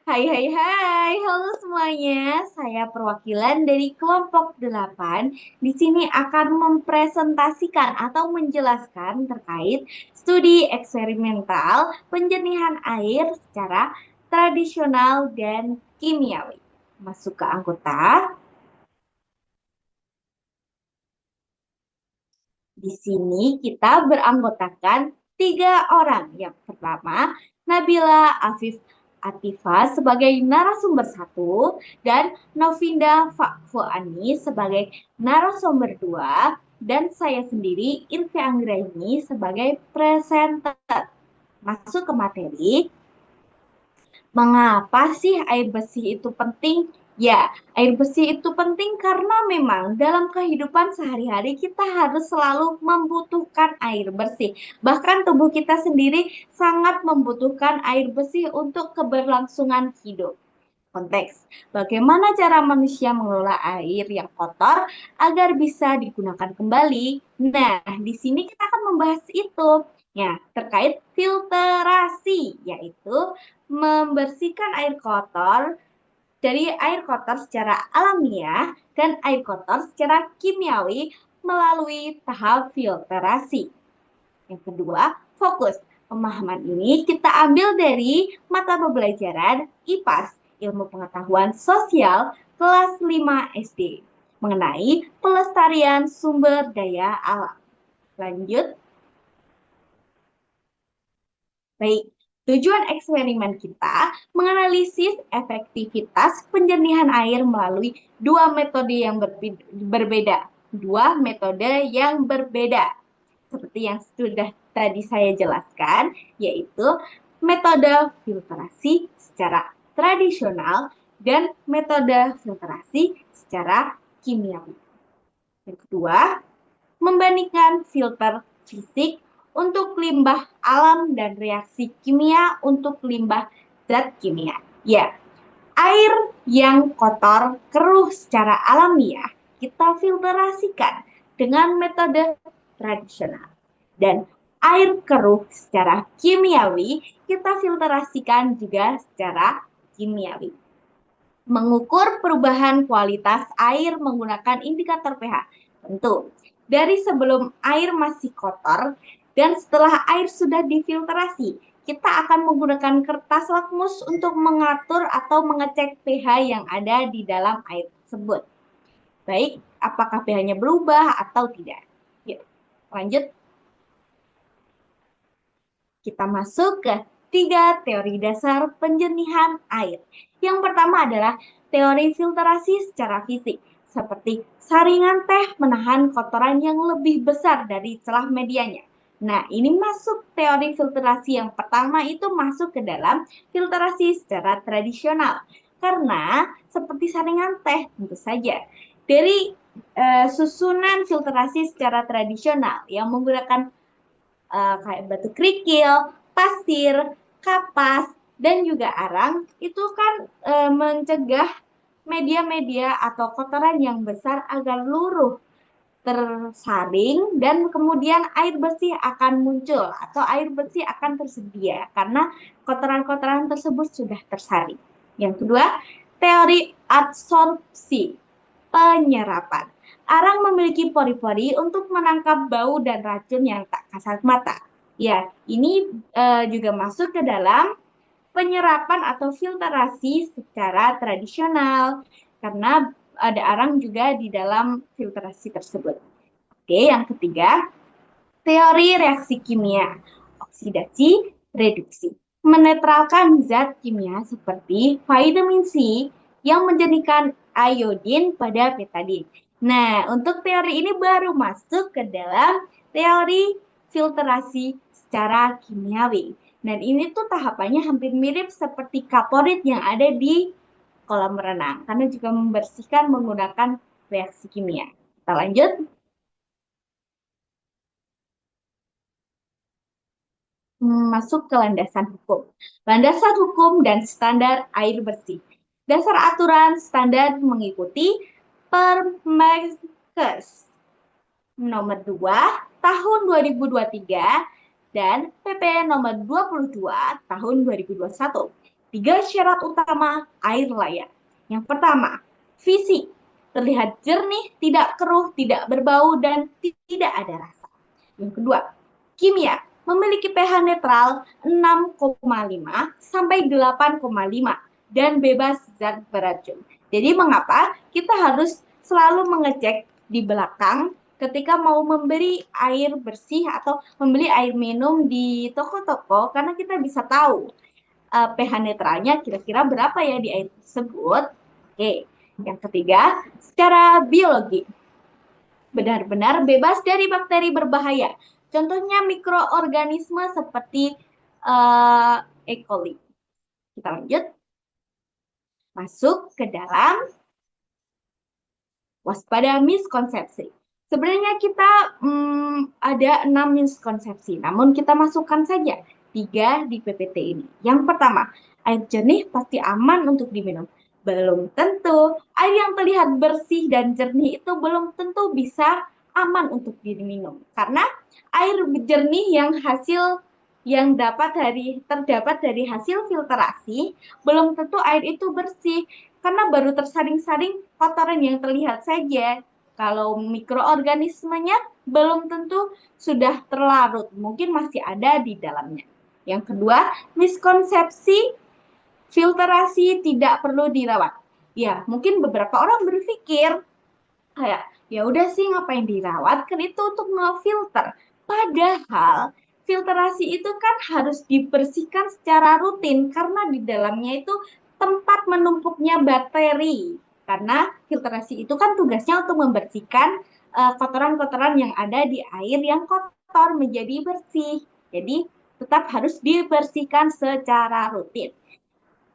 Hai hai hai, halo semuanya. Saya perwakilan dari kelompok 8. Di sini akan mempresentasikan atau menjelaskan terkait studi eksperimental penjernihan air secara tradisional dan kimiawi. Masuk ke anggota. Di sini kita beranggotakan 3 orang. Yang pertama, Nabila Afif Atifa sebagai narasumber 1 dan Novinda Fakfuani sebagai narasumber 2 dan saya sendiri Ilvi Anggraini sebagai presenter. Masuk ke materi. Mengapa sih air bersih itu penting? Ya, air bersih itu penting karena memang dalam kehidupan sehari-hari kita harus selalu membutuhkan air bersih. Bahkan tubuh kita sendiri sangat membutuhkan air bersih untuk keberlangsungan hidup. Konteks, bagaimana cara manusia mengelola air yang kotor agar bisa digunakan kembali? Nah, di sini kita akan membahas itu. Ya, terkait filterasi, yaitu membersihkan air kotor dari air kotor secara alamiah dan air kotor secara kimiawi melalui tahap filterasi. Yang kedua, fokus. Pemahaman ini kita ambil dari mata pembelajaran IPAS, Ilmu Pengetahuan Sosial, kelas 5 SD, mengenai pelestarian sumber daya alam. Lanjut. Baik, tujuan eksperimen kita menganalisis efektivitas penjernihan air melalui dua metode yang berbeda. Dua metode yang berbeda. Seperti yang sudah tadi saya jelaskan, yaitu metode filtrasi secara tradisional dan metode filtrasi secara kimiawi. Yang kedua, membandingkan filter fisik untuk limbah alam dan reaksi kimia untuk limbah zat kimia. Ya, air yang kotor keruh secara alamiah kita filtrasikan dengan metode tradisional. Dan air keruh secara kimiawi kita filtrasikan juga secara kimiawi. Mengukur perubahan kualitas air menggunakan indikator pH. Tentu, dari sebelum air masih kotor dan setelah air sudah difiltrasi, kita akan menggunakan kertas lakmus untuk mengatur atau mengecek pH yang ada di dalam air tersebut. Baik, apakah pH-nya berubah atau tidak? Yuk, lanjut. Kita masuk ke 3 teori dasar penjernihan air. Yang pertama adalah teori filtrasi secara fisik, seperti saringan teh menahan kotoran yang lebih besar dari celah medianya. Nah, ini masuk teori filtrasi yang pertama itu masuk ke dalam filtrasi secara tradisional. Karena seperti saringan teh tentu saja dari susunan filtrasi secara tradisional yang menggunakan kayak batu kerikil, pasir, kapas, dan juga arang itu kan mencegah media-media atau kotoran yang besar agar luruh tersaring dan kemudian air bersih akan muncul atau air bersih akan tersedia karena kotoran-kotoran tersebut sudah tersaring. Yang kedua, teori adsorpsi, penyerapan. Arang memiliki pori-pori untuk menangkap bau dan racun yang tak kasat mata. Ya, ini juga masuk ke dalam penyerapan atau filtrasi secara tradisional karena ada arang juga di dalam filtrasi tersebut. Oke, yang ketiga, teori reaksi kimia, oksidasi, reduksi. Menetralkan zat kimia seperti vitamin C yang menjadikan iodin pada betadin. Nah, untuk teori ini baru masuk ke dalam teori filtrasi secara kimiawi. Dan ini tuh tahapannya hampir mirip seperti kaporit yang ada di kolam renang, karena juga membersihkan menggunakan reaksi kimia. Kita lanjut. Masuk ke landasan hukum. Landasan hukum dan standar air bersih. Dasar aturan standar mengikuti Permenkes nomor 2 tahun 2023 dan PP nomor 22 tahun 2021. Tiga syarat utama air layak. Yang pertama, fisik. Terlihat jernih, tidak keruh, tidak berbau, dan tidak ada rasa. Yang kedua, kimia. Memiliki pH netral 6,5 sampai 8,5 dan bebas zat beracun. Jadi mengapa kita harus selalu mengecek di belakang ketika mau membeli air bersih atau membeli air minum di toko-toko, karena kita bisa tahu pH netralnya kira-kira berapa ya di air tersebut. Oke, yang ketiga, secara biologi, benar-benar bebas dari bakteri berbahaya. Contohnya mikroorganisme seperti E. coli. Kita lanjut, masuk ke dalam waspada miskonsepsi. Sebenarnya kita ada 6 miskonsepsi, namun kita masukkan saja 3 di PPT ini. Yang pertama, air jernih pasti aman untuk diminum. Belum tentu. Air yang terlihat bersih dan jernih itu belum tentu bisa aman untuk diminum. Karena air jernih yang terdapat dari hasil filtrasi, belum tentu air itu bersih karena baru tersaring-saring kotoran yang terlihat saja. Kalau mikroorganismenya belum tentu sudah terlarut, mungkin masih ada di dalamnya. Yang kedua, miskonsepsi filtrasi tidak perlu dirawat. Ya, mungkin beberapa orang berpikir kayak ya udah sih ngapain dirawat, kan itu untuk ngefilter. Padahal filtrasi itu kan harus dibersihkan secara rutin karena di dalamnya itu tempat menumpuknya bakteri. Karena filtrasi itu kan tugasnya untuk membersihkan kotoran-kotoran yang ada di air yang kotor menjadi bersih. Jadi tetap harus dibersihkan secara rutin.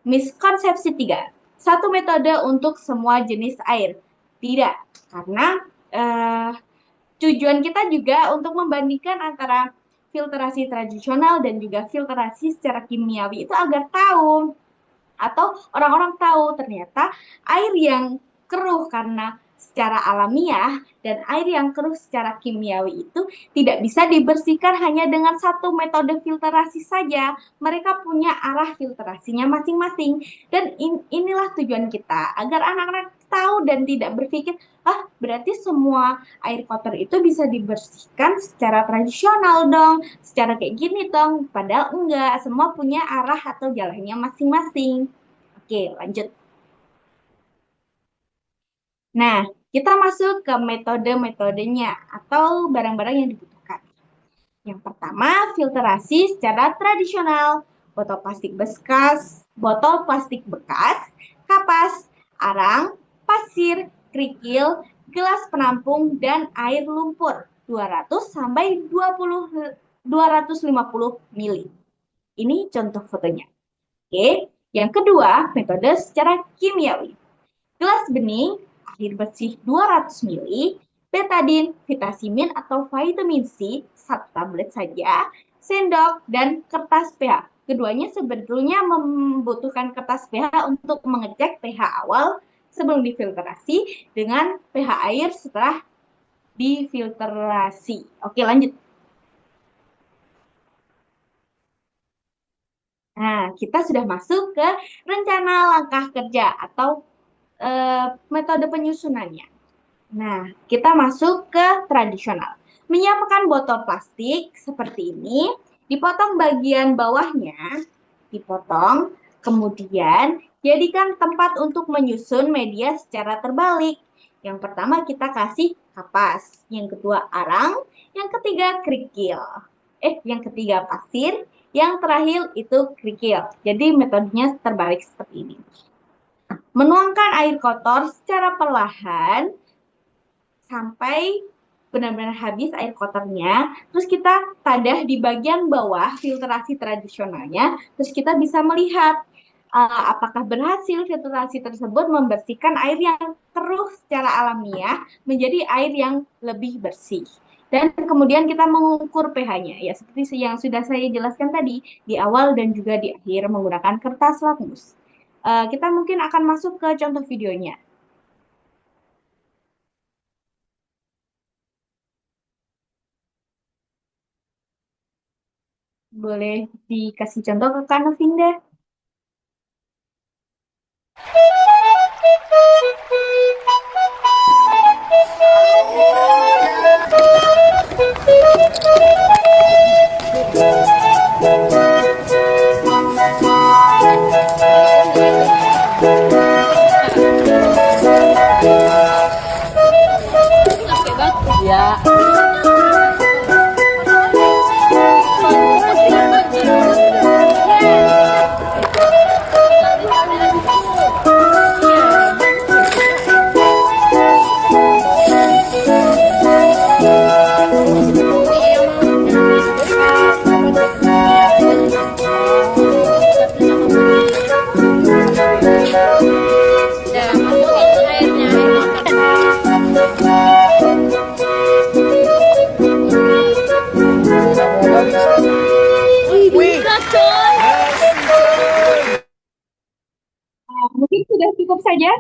Miskonsepsi 3, satu metode untuk semua jenis air. Tidak, karena eh, tujuan kita juga untuk membandingkan antara filtrasi tradisional dan juga filtrasi secara kimiawi itu agar tahu atau orang-orang tahu ternyata air yang keruh karena secara alamiah dan air yang keruh secara kimiawi itu tidak bisa dibersihkan hanya dengan satu metode filtrasi saja. Mereka punya arah filtrasinya masing-masing. Dan inilah tujuan kita, agar anak-anak tahu dan tidak berpikir, ah berarti semua air kotor itu bisa dibersihkan secara tradisional dong, secara kayak gini dong. Padahal enggak, semua punya arah atau jalannya masing-masing. Oke, lanjut. Nah, kita masuk ke metode-metodenya atau barang-barang yang dibutuhkan. Yang pertama, filtrasi secara tradisional. Botol plastik bekas, kapas, arang, pasir, kerikil, gelas penampung, dan air lumpur 200 sampai 250 mili. Ini contoh fotonya. Oke, yang kedua, metode secara kimiawi. Gelas bening, air bersih 200 ml, betadine, vitamin atau vitamin C, 1 tablet saja, sendok, dan kertas pH. Keduanya sebetulnya membutuhkan kertas pH untuk mengecek pH awal sebelum difiltrasi dengan pH air setelah difiltrasi. Oke, lanjut. Nah, kita sudah masuk ke rencana langkah kerja atau metode penyusunannya. Nah, kita masuk ke tradisional. Menyiapkan botol plastik seperti ini, dipotong bagian bawahnya, dipotong, kemudian jadikan tempat untuk menyusun media secara terbalik. Yang pertama kita kasih kapas, yang kedua arang, yang ketiga kerikil. Yang ketiga pasir, yang terakhir itu kerikil. Jadi metodenya terbalik seperti ini. Menuangkan air kotor secara perlahan sampai benar-benar habis air kotornya. Terus kita tadah di bagian bawah filtrasi tradisionalnya. Terus kita bisa melihat apakah berhasil filtrasi tersebut membersihkan air yang keruh secara alamiah menjadi air yang lebih bersih. Dan kemudian kita mengukur pH-nya. Ya, seperti yang sudah saya jelaskan tadi di awal dan juga di akhir menggunakan kertas lakmus. Kita mungkin akan masuk ke contoh videonya. Boleh dikasih contoh ke Kak Novinda? Mungkin sudah cukup saja.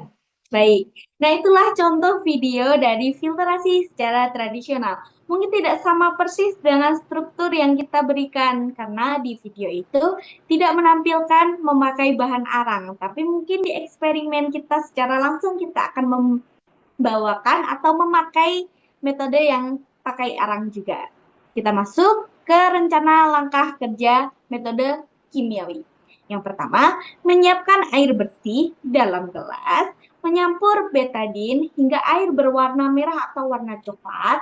Baik. Nah, itulah contoh video dari filterasi secara tradisional. Mungkin tidak sama persis dengan struktur yang kita berikan, karena di video itu tidak menampilkan memakai bahan arang, tapi mungkin di eksperimen kita secara langsung kita akan membawakan atau memakai metode yang pakai arang juga. Kita masuk ke rencana langkah kerja metode kimiawi. Yang pertama, menyiapkan air bersih dalam gelas, menyampur betadin hingga air berwarna merah atau warna coklat,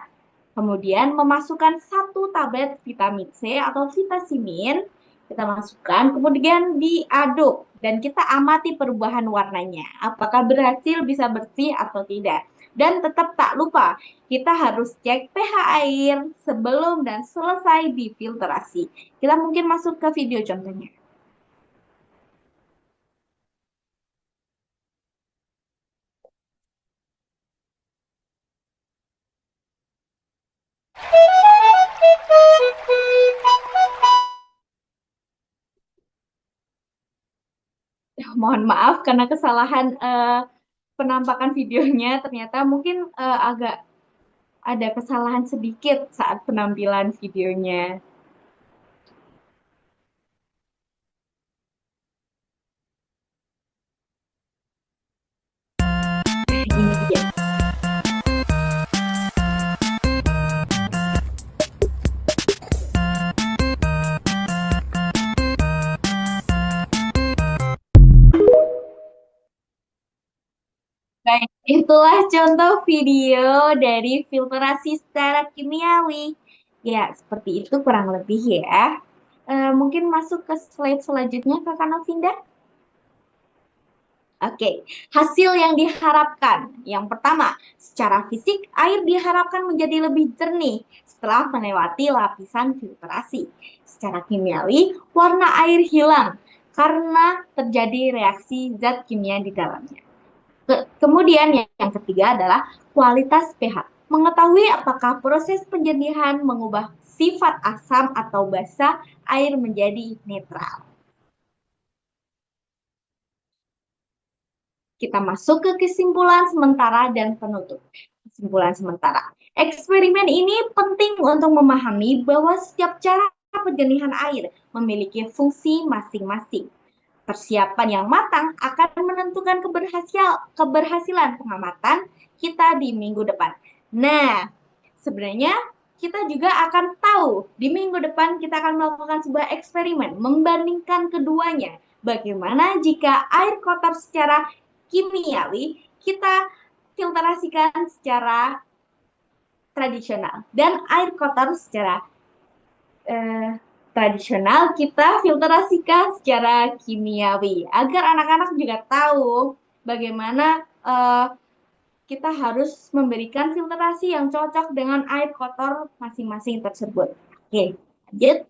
kemudian memasukkan 1 tablet vitamin C atau vitasimin, kita masukkan, kemudian diaduk dan kita amati perubahan warnanya, apakah berhasil bisa bersih atau tidak. Dan tetap tak lupa, kita harus cek pH air sebelum dan selesai difiltrasi. Kita mungkin masuk ke video contohnya. Mohon maaf karena kesalahan penampakan videonya, ternyata mungkin agak ada kesalahan sedikit saat penampilan videonya. Ini dia. Baik, itulah contoh video dari filtrasi secara kimiawi. Ya, seperti itu kurang lebih ya. Mungkin masuk ke slide selanjutnya, Kakak Novinda. Oke, hasil yang diharapkan. Yang pertama, secara fisik, air diharapkan menjadi lebih jernih setelah melewati lapisan filtrasi. Secara kimiawi, warna air hilang karena terjadi reaksi zat kimia di dalamnya. Kemudian yang ketiga adalah kualitas pH. Mengetahui apakah proses penjernihan mengubah sifat asam atau basa air menjadi netral. Kita masuk ke kesimpulan sementara dan penutup. Kesimpulan sementara. Eksperimen ini penting untuk memahami bahwa setiap cara penjernihan air memiliki fungsi masing-masing. Persiapan yang matang akan menentukan keberhasilan pengamatan kita di minggu depan. Nah, sebenarnya kita juga akan tahu di minggu depan kita akan melakukan sebuah eksperimen membandingkan keduanya. Bagaimana jika air kotor secara kimiawi kita filtrasikan secara tradisional dan air kotor secara eh, tradisional kita filtrasikan secara kimiawi agar anak-anak juga tahu bagaimana kita harus memberikan filtrasi yang cocok dengan air kotor masing-masing tersebut. Oke, lanjut.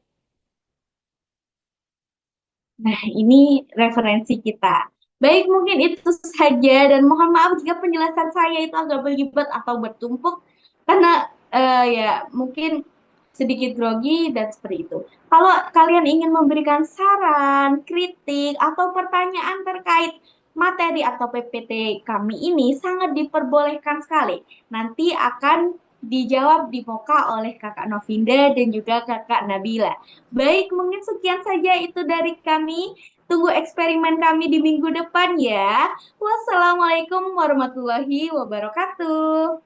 Nah, ini referensi kita. Baik, mungkin itu saja dan mohon maaf jika penjelasan saya itu agak berlibat atau bertumpuk karena ya mungkin sedikit grogi dan seperti itu. Kalau kalian ingin memberikan saran, kritik, atau pertanyaan terkait materi atau PPT kami ini sangat diperbolehkan sekali. Nanti akan dijawab di muka oleh Kakak Novinda dan juga Kakak Nabila. Baik, mungkin sekian saja itu dari kami. Tunggu eksperimen kami di minggu depan ya. Wassalamualaikum warahmatullahi wabarakatuh.